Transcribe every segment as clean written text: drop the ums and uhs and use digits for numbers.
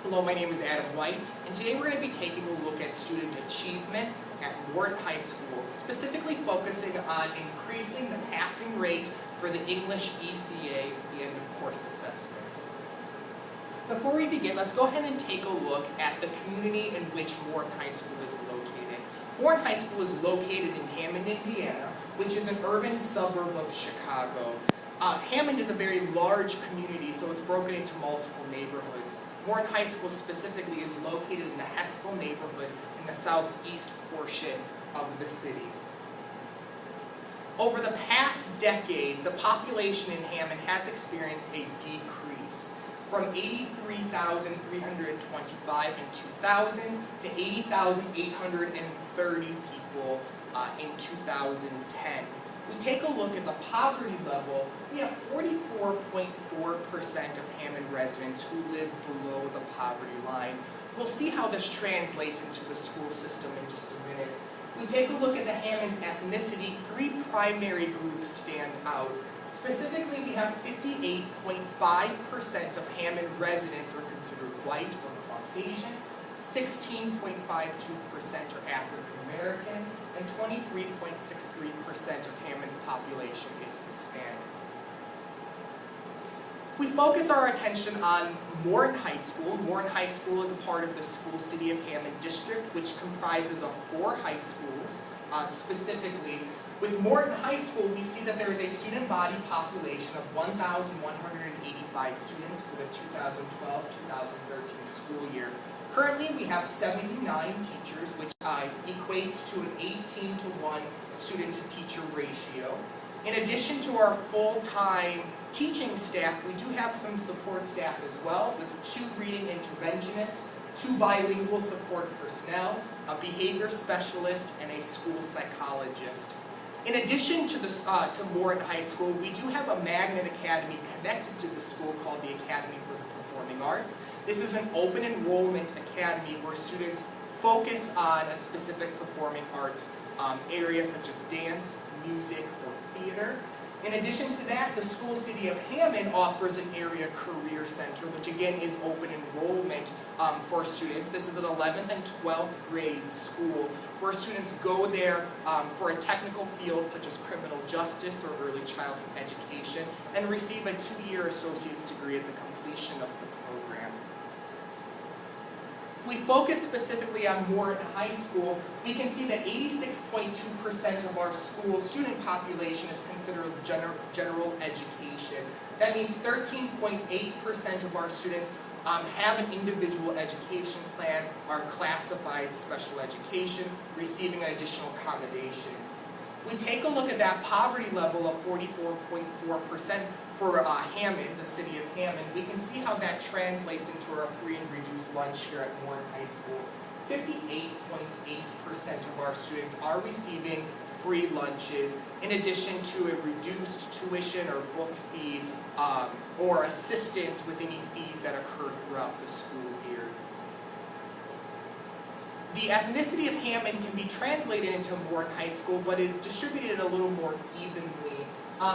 Hello, my name is Adam White, and today we're going to be taking a look at student achievement at Morton High School, specifically focusing on increasing the passing rate for the English ECA, the end of course assessment. Before we begin, let's go ahead and take a look at the community in which Morton High School is located. Morton High School is located in Hammond, Indiana, which is an urban suburb of Chicago. Hammond is a very large community, so it's broken into multiple neighborhoods. Morton High School specifically is located in the Hespel neighborhood in the southeast portion of the city. Over the past decade, the population in Hammond has experienced a decrease from 83,325 in 2000 to 80,830 people in 2010. We take a look at the poverty level. We have 44.4% of Hammond residents who live below the poverty line. We'll see how this translates into the school system in just a minute. We take a look at the Hammond's ethnicity. Three primary groups stand out. Specifically, we have 58.5% of Hammond residents are considered white or Caucasian, 16.52% are African American, and 23.63% of Hammond's population is Hispanic. If we focus our attention on Morton High School is a part of the School City of Hammond District, which comprises of 4 high schools. Specifically, with Morton High School, we see that there is a student body population of 1,185 students for the 2012-2013 school year. Currently, we have 79 teachers, which equates to an 18-to-1 student-to-teacher ratio. In addition to our full-time teaching staff, we do have some support staff as well, with 2 reading interventionists, 2 bilingual support personnel, a behavior specialist, and a school psychologist. In addition to Morton High School, we do have a magnet academy connected to the school called the Academy for the Performing Arts. This is an open enrollment academy where students focus on a specific performing arts area such as dance, music, or theater. In addition to that, the School City of Hammond offers an area career center, which again is open enrollment for students. This is an 11th and 12th grade school where students go there for a technical field such as criminal justice or early childhood education and receive a 2-year associate's degree at the completion of the program. If we focus specifically on Morton High School, we can see that 86.2% of our school student population is considered general education. That means 13.8% of our students have an individual education plan, are classified special education, receiving additional accommodations. We take a look at that poverty level of 44.4% for Hammond, the city of Hammond. We can see how that translates into our free and reduced lunch here at Morton High School. 58.8% of our students are receiving free lunches in addition to a reduced tuition or book fee or assistance with any fees that occur throughout the school year. The ethnicity of Hammond can be translated into Morton High School, but is distributed a little more evenly.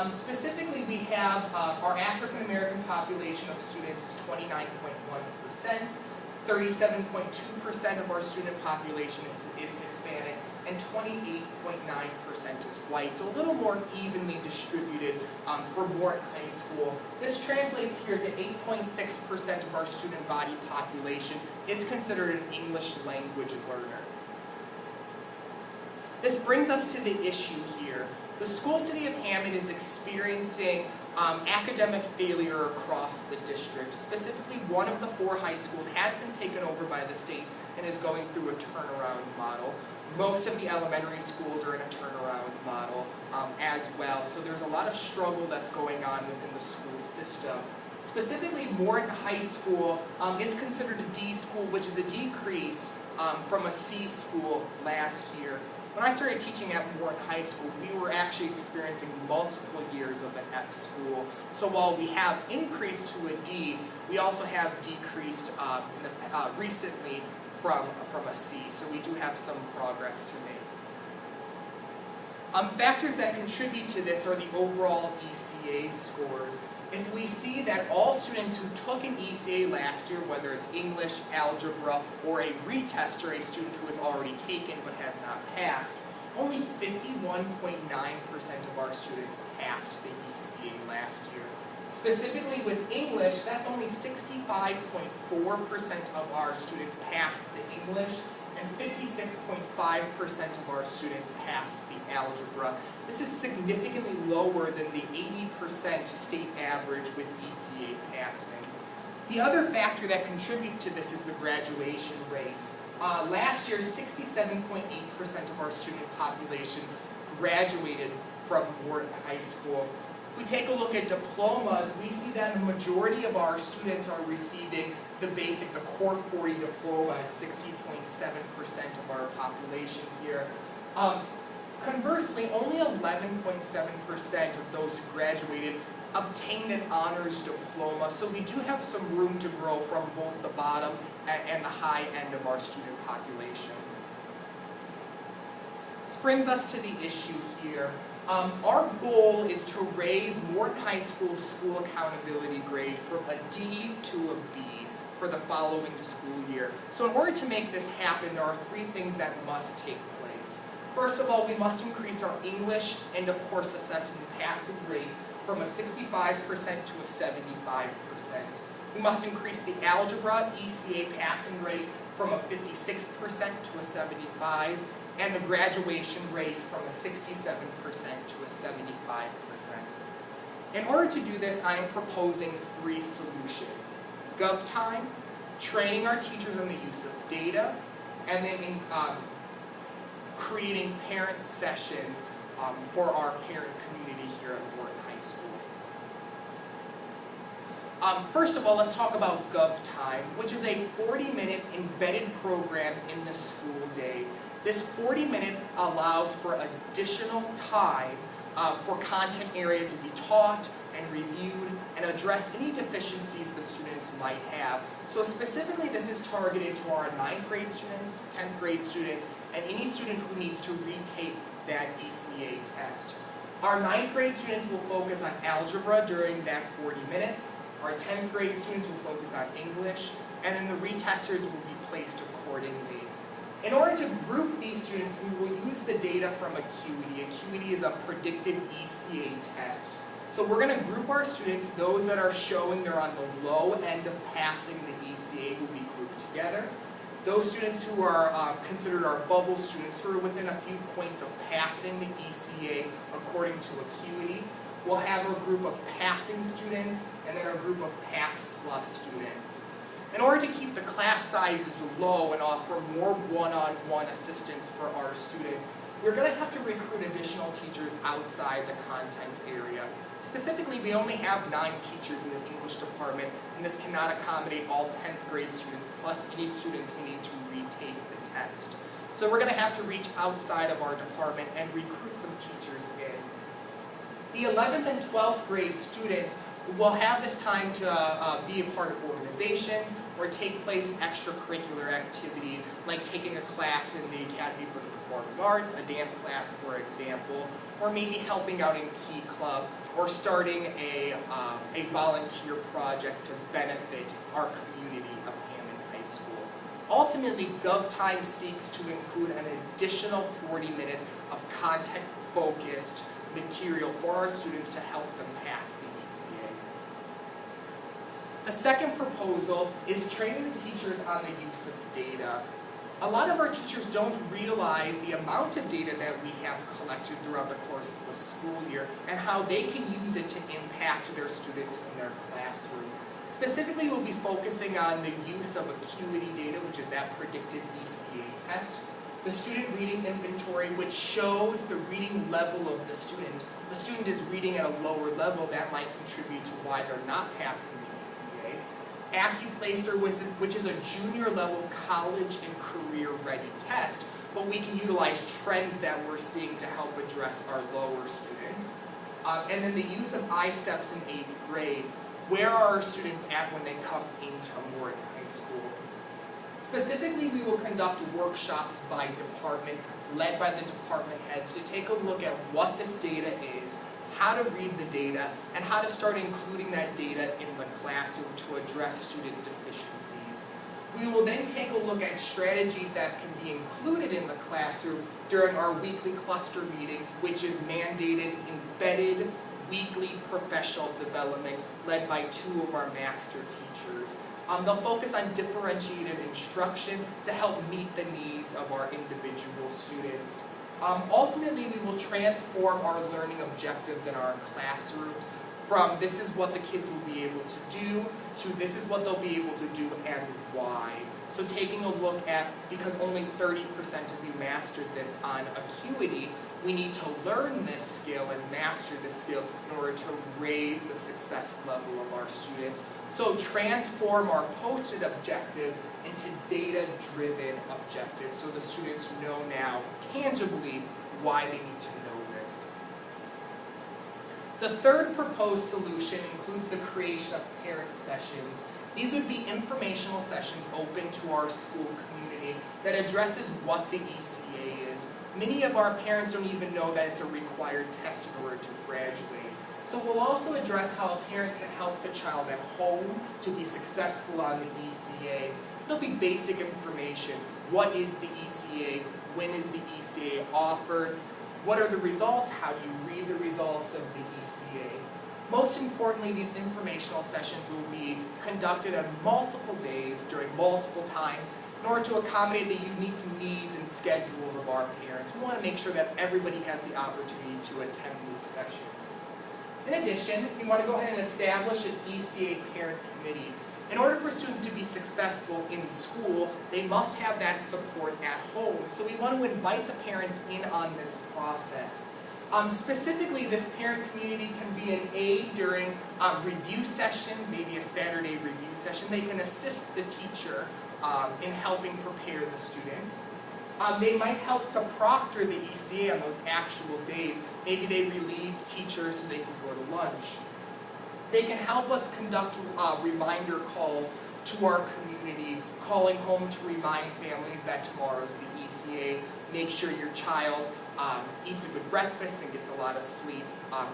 Specifically, we have our African American population of students is 29.1%, 37.2% of our student population is Hispanic, and 28.9% is white, so a little more evenly distributed for Morton High School. This translates here to 8.6% of our student body population is considered an English language learner. This brings us to the issue here. The School City of Hammond is experiencing academic failure across the district. Specifically, one of the 4 high schools has been taken over by the state and is going through a turnaround model. Most of the elementary schools are in a turnaround model as well, so there's a lot of struggle that's going on within the school system. Specifically, Morton High School is considered a D school, which is a decrease from a C school last year. When I started teaching at Morton High School, we were actually experiencing multiple years of an F school. So while we have increased to a D, we also have decreased recently from a C. So we do have some progress to make. Factors that contribute to this are the overall ECA scores. if we see that all students who took an ECA last year, whether it's English, algebra, or a retest, or a student who has already taken but has not passed, only 51.9% of our students passed the ECA last year. Specifically with English, that's only 65.4% of our students passed the English, and 56.5% of our students passed the algebra. This is significantly lower than the 80% state average with ECA passing. The other factor that contributes to this is the graduation rate. Last year, 67.8% of our student population graduated from Morton High School. If we take a look at diplomas, we see that the majority of our students are receiving the Core 40 diploma at 60.7% of our population here. Conversely, only 11.7% of those who graduated obtained an honors diploma, so we do have some room to grow from both the bottom and the high end of our student population. This brings us to the issue here. Our goal is to raise Morton High School school accountability grade from a D to a B for the following school year. So in order to make this happen, there are three things that must take place. First of all, we must increase our English and, of course, assessment passing rate from a 65% to a 75%. We must increase the algebra ECA passing rate from a 56% to a 75%, and the graduation rate from a 67% to a 75%. In order to do this, I am proposing three solutions: GovTime, training our teachers on the use of data, and then creating parent sessions for our parent community here at Morton High School. First of all, let's talk about GovTime, which is a 40-minute embedded program in the school day. This 40 minutes allows for additional time for content area to be taught and reviewed and address any deficiencies the students might have. So specifically, this is targeted to our 9th grade students, 10th grade students, and any student who needs to retake that ECA test. Our 9th grade students will focus on algebra during that 40 minutes. Our 10th grade students will focus on English, and then the retesters will be placed accordingly. In order to group these students, we will use the data from Acuity. Acuity is a predictive ECA test. So we're going to group our students. Those that are showing they're on the low end of passing the ECA will be grouped together. Those students who are considered our bubble students, who are within a few points of passing the ECA according to Acuity, we'll have a group of passing students and then a group of pass plus students. In order to keep the class sizes low and offer more one-on-one assistance for our students, we're going to have to recruit additional teachers outside the content area. Specifically, we only have 9 teachers in the English department, and this cannot accommodate all 10th grade students, plus any students needing to retake the test. So we're going to have to reach outside of our department and recruit some teachers in. The 11th and 12th grade students will have this time to be a part of organizations or take place in extracurricular activities, like taking a class in the Academy for the Performing Arts, a dance class for example, or maybe helping out in Key Club, or starting a volunteer project to benefit our community of Hammond High School. Ultimately, GovTime seeks to include an additional 40 minutes of content-focused material for our students to help them pass the ECA. The second proposal is training the teachers on the use of data. A lot of our teachers don't realize the amount of data that we have collected throughout the course of the school year and how they can use it to impact their students in their classroom. Specifically, we'll be focusing on the use of Acuity data, which is that predictive ECA test. The student reading inventory, which shows the reading level of the student. If a student is reading at a lower level, that might contribute to why they're not passing the ECA. AccuPlacer, which is a junior level college and career ready test, but we can utilize trends that we're seeing to help address our lower students. And then the use of iSteps in 8th grade. Where are our students at when they come into Morton High School? Specifically, we will conduct workshops by department, led by the department heads, to take a look at what this data is, how to read the data, and how to start including that data in the classroom to address student deficiencies. We will then take a look at strategies that can be included in the classroom during our weekly cluster meetings, which is mandated, embedded, weekly professional development led by 2 of our master teachers. They'll focus on differentiated instruction to help meet the needs of our individual students. Ultimately, we will transform our learning objectives in our classrooms from this is what the kids will be able to do to this is what they'll be able to do and why. So taking a look at, because only 30% of you mastered this on Acuity, we need to learn this skill and master this skill in order to raise the success level of our students. So transform our posted objectives into data-driven objectives so the students know now tangibly why they need to know this. The third proposed solution includes the creation of parent sessions. These would be informational sessions open to our school community that addresses what the ECA is. Many of our parents don't even know that it's a required test in order to graduate. So we'll also address how a parent can help the child at home to be successful on the ECA. It'll be basic information. What is the ECA? When is the ECA offered? What are the results? How do you read the results of the ECA? Most importantly, these informational sessions will be conducted on multiple days during multiple times in order to accommodate the unique needs and schedules of our parents. We want to make sure that everybody has the opportunity to attend these sessions. In addition, we want to go ahead and establish an ECA parent committee. In order for students to be successful in school, they must have that support at home. So we want to invite the parents in on this process. Specifically, this parent community can be an aid during review sessions, maybe a Saturday review session. They can assist the teacher in helping prepare the students. They might help to proctor the ECA on those actual days. Maybe they relieve teachers so they can go to lunch. They can help us conduct reminder calls to our community, calling home to remind families that tomorrow's the ECA. Make sure your child eats a good breakfast and gets a lot of sleep,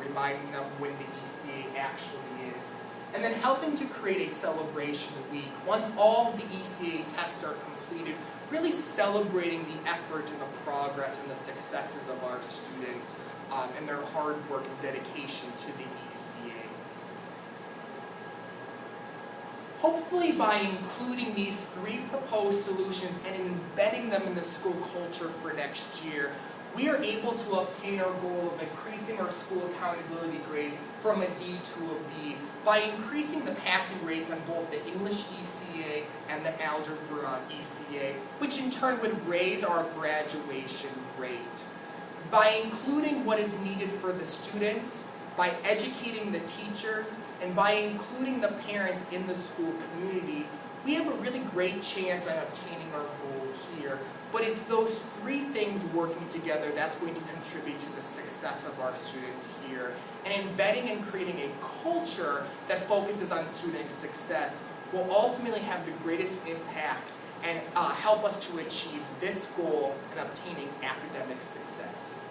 reminding them when the ECA actually is. And then helping to create a celebration week. Once all the ECA tests are completed, really celebrating the effort and the progress and the successes of our students and their hard work and dedication to the ECA. Hopefully by including these 3 proposed solutions and embedding them in the school culture for next year, we are able to obtain our goal of increasing our school accountability grade from a D to a B by increasing the passing rates on both the English ECA and the Algebra ECA, which in turn would raise our graduation rate. By including what is needed for the students, by educating the teachers, and by including the parents in the school community, we have a really great chance at obtaining our goal here. But it's those 3 things working together that's going to contribute to the success of our students here. And embedding and creating a culture that focuses on student success will ultimately have the greatest impact and help us to achieve this goal in obtaining academic success.